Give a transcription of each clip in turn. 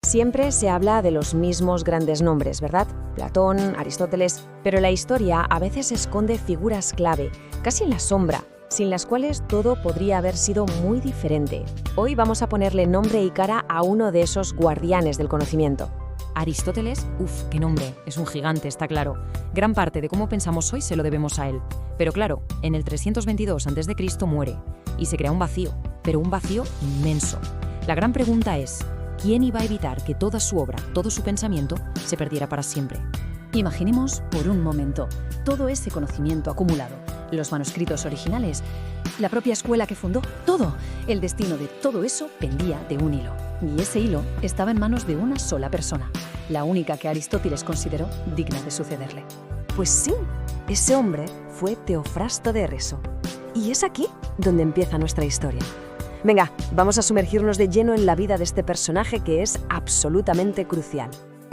Siempre se habla de los mismos grandes nombres, ¿verdad? Platón, Aristóteles, pero la historia a veces esconde figuras clave, casi en la sombra, sin las cuales todo podría haber sido muy diferente. Hoy vamos a ponerle nombre y cara a uno de esos guardianes del conocimiento. Aristóteles, qué nombre, es un gigante, está claro. Gran parte de cómo pensamos hoy se lo debemos a él. Pero claro, en el 322 a.C. muere, y se crea un vacío, pero un vacío inmenso. La gran pregunta es, ¿quién iba a evitar que toda su obra, todo su pensamiento, se perdiera para siempre? Imaginemos por un momento todo ese conocimiento acumulado, los manuscritos originales, la propia escuela que fundó, todo. El destino de todo eso pendía de un hilo. Y ese hilo estaba en manos de una sola persona, la única que Aristóteles consideró digna de sucederle. Pues sí, ese hombre fue Teofrasto de Éfeso. Y es aquí donde empieza nuestra historia. Venga, vamos a sumergirnos de lleno en la vida de este personaje que es absolutamente crucial.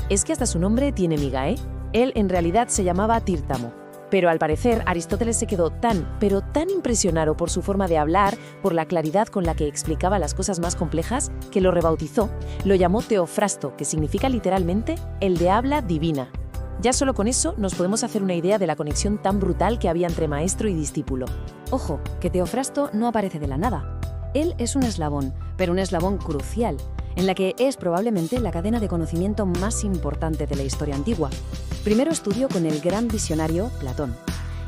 Es que hasta su nombre tiene miga, ¿eh? Él en realidad se llamaba Tírtamo. Pero al parecer Aristóteles se quedó pero tan impresionado por su forma de hablar, por la claridad con la que explicaba las cosas más complejas, que lo rebautizó, lo llamó Teofrasto, que significa literalmente el de habla divina. Ya solo con eso nos podemos hacer una idea de la conexión tan brutal que había entre maestro y discípulo. Ojo, que Teofrasto no aparece de la nada. Él es un eslabón, pero un eslabón crucial, en la que es probablemente la cadena de conocimiento más importante de la historia antigua. Primero estudió con el gran visionario Platón,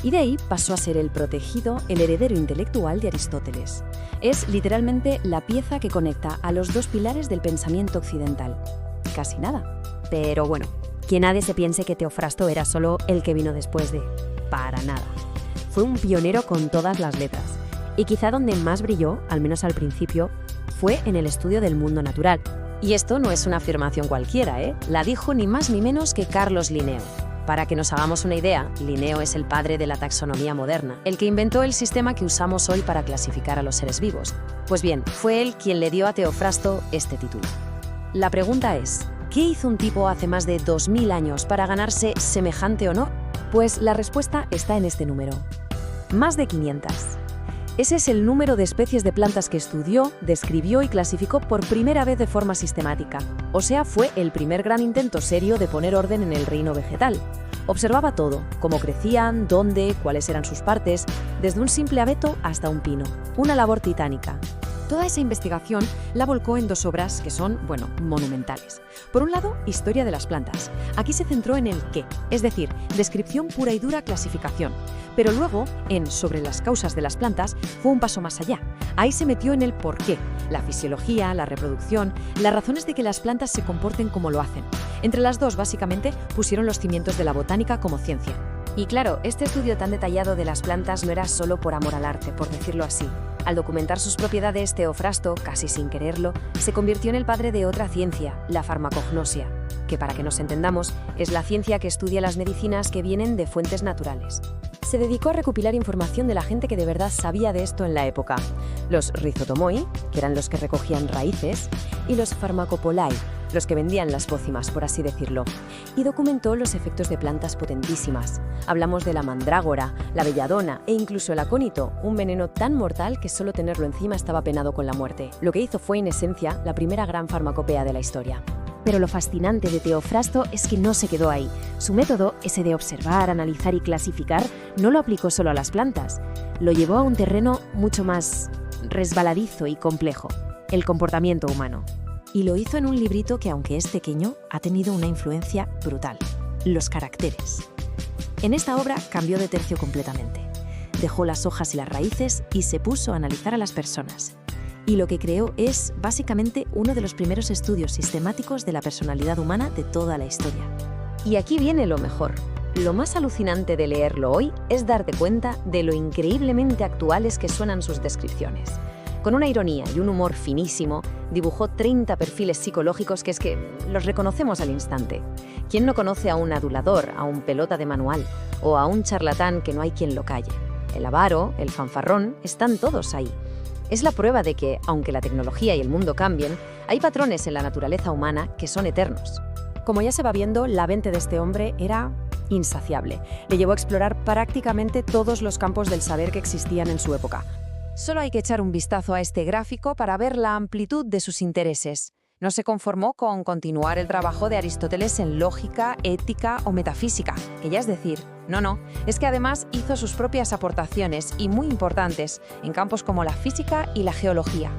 y de ahí pasó a ser el protegido, el heredero intelectual de Aristóteles. Es literalmente la pieza que conecta a los dos pilares del pensamiento occidental. Casi nada. Pero bueno, que nadie se piense que Teofrasto era solo el que vino después de... Para nada. Fue un pionero con todas las letras. Y quizá donde más brilló, al menos al principio, fue en el estudio del mundo natural. Y esto no es una afirmación cualquiera, ¿eh? La dijo ni más ni menos que Carlos Linneo. Para que nos hagamos una idea, Linneo es el padre de la taxonomía moderna, el que inventó el sistema que usamos hoy para clasificar a los seres vivos. Pues bien, fue él quien le dio a Teofrasto este título. La pregunta es, ¿qué hizo un tipo hace más de 2000 años para ganarse semejante honor? Pues la respuesta está en este número. Más de 500. Ese es el número de especies de plantas que estudió, describió y clasificó por primera vez de forma sistemática. O sea, fue el primer gran intento serio de poner orden en el reino vegetal. Observaba todo, cómo crecían, dónde, cuáles eran sus partes, desde un simple abeto hasta un pino. Una labor titánica. Toda esa investigación la volcó en dos obras que son, monumentales. Por un lado, Historia de las plantas. Aquí se centró en el qué, es decir, descripción pura y dura, clasificación. Pero luego, en Sobre las causas de las plantas, fue un paso más allá. Ahí se metió en el por qué, la fisiología, la reproducción, las razones de que las plantas se comporten como lo hacen. Entre las dos, básicamente, pusieron los cimientos de la botánica como ciencia. Y claro, este estudio tan detallado de las plantas no era solo por amor al arte, por decirlo así. Al documentar sus propiedades, Teofrasto, casi sin quererlo, se convirtió en el padre de otra ciencia, la farmacognosia, que para que nos entendamos, es la ciencia que estudia las medicinas que vienen de fuentes naturales. Se dedicó a recopilar información de la gente que de verdad sabía de esto en la época. Los rhizotomoi, que eran los que recogían raíces, y los pharmacopolai, los que vendían las pócimas, por así decirlo. Y documentó los efectos de plantas potentísimas. Hablamos de la mandrágora, la belladona e incluso el acónito, un veneno tan mortal que solo tenerlo encima estaba penado con la muerte. Lo que hizo fue, en esencia, la primera gran farmacopea de la historia. Pero lo fascinante de Teofrasto es que no se quedó ahí. Su método, ese de observar, analizar y clasificar, no lo aplicó solo a las plantas. Lo llevó a un terreno mucho más resbaladizo y complejo, el comportamiento humano. Y lo hizo en un librito que, aunque es pequeño, ha tenido una influencia brutal: Los caracteres. En esta obra cambió de tercio completamente. Dejó las hojas y las raíces y se puso a analizar a las personas. Y lo que creó es, básicamente, uno de los primeros estudios sistemáticos de la personalidad humana de toda la historia. Y aquí viene lo mejor. Lo más alucinante de leerlo hoy es darte cuenta de lo increíblemente actuales que suenan sus descripciones. Con una ironía y un humor finísimo, dibujó 30 perfiles psicológicos que es que los reconocemos al instante. ¿Quién no conoce a un adulador, a un pelota de manual o a un charlatán que no hay quien lo calle? El avaro, el fanfarrón, están todos ahí. Es la prueba de que, aunque la tecnología y el mundo cambien, hay patrones en la naturaleza humana que son eternos. Como ya se va viendo, la mente de este hombre era insaciable. Le llevó a explorar prácticamente todos los campos del saber que existían en su época. Solo hay que echar un vistazo a este gráfico para ver la amplitud de sus intereses. No se conformó con continuar el trabajo de Aristóteles en lógica, ética o metafísica, que ya es decir, no, es que además hizo sus propias aportaciones, y muy importantes, en campos como la física y la geología.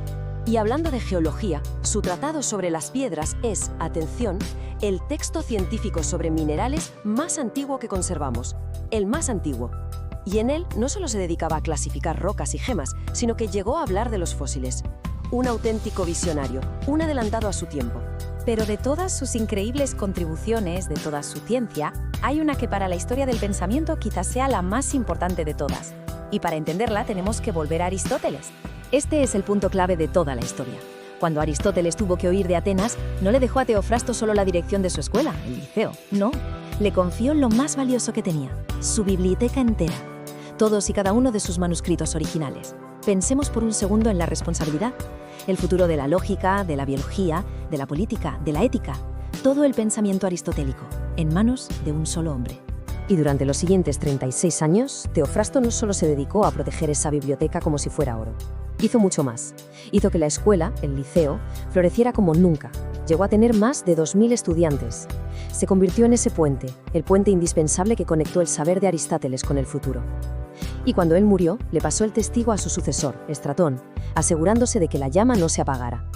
Y hablando de geología, su tratado sobre las piedras es, atención, el texto científico sobre minerales más antiguo que conservamos, el más antiguo. Y en él no solo se dedicaba a clasificar rocas y gemas, sino que llegó a hablar de los fósiles. Un auténtico visionario, un adelantado a su tiempo. Pero de todas sus increíbles contribuciones, de toda su ciencia, hay una que para la historia del pensamiento quizás sea la más importante de todas. Y para entenderla tenemos que volver a Aristóteles. Este es el punto clave de toda la historia. Cuando Aristóteles tuvo que huir de Atenas, no le dejó a Teofrasto solo la dirección de su escuela, el liceo. No, le confió lo más valioso que tenía, su biblioteca entera. Todos y cada uno de sus manuscritos originales. Pensemos por un segundo en la responsabilidad. El futuro de la lógica, de la biología, de la política, de la ética. Todo el pensamiento aristotélico, en manos de un solo hombre. Y durante los siguientes 36 años, Teofrasto no solo se dedicó a proteger esa biblioteca como si fuera oro. Hizo mucho más. Hizo que la escuela, el liceo, floreciera como nunca. Llegó a tener más de 2000 estudiantes. Se convirtió en ese puente, el puente indispensable que conectó el saber de Aristóteles con el futuro. Y cuando él murió, le pasó el testigo a su sucesor, Estratón, asegurándose de que la llama no se apagara.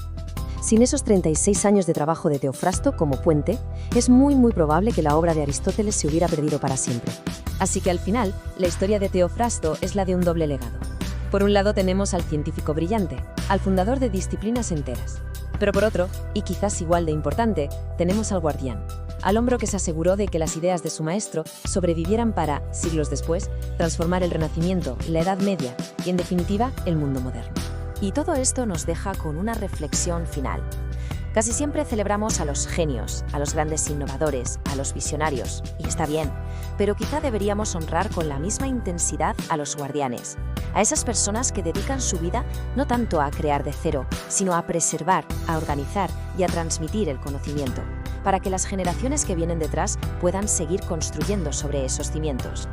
Sin esos 36 años de trabajo de Teofrasto como puente, es muy probable que la obra de Aristóteles se hubiera perdido para siempre. Así que al final, la historia de Teofrasto es la de un doble legado. Por un lado tenemos al científico brillante, al fundador de disciplinas enteras. Pero por otro, y quizás igual de importante, tenemos al guardián, al hombre que se aseguró de que las ideas de su maestro sobrevivieran para, siglos después, transformar el Renacimiento, la Edad Media y, en definitiva, el mundo moderno. Y todo esto nos deja con una reflexión final. Casi siempre celebramos a los genios, a los grandes innovadores, a los visionarios, y está bien, pero quizá deberíamos honrar con la misma intensidad a los guardianes, a esas personas que dedican su vida no tanto a crear de cero, sino a preservar, a organizar y a transmitir el conocimiento, para que las generaciones que vienen detrás puedan seguir construyendo sobre esos cimientos.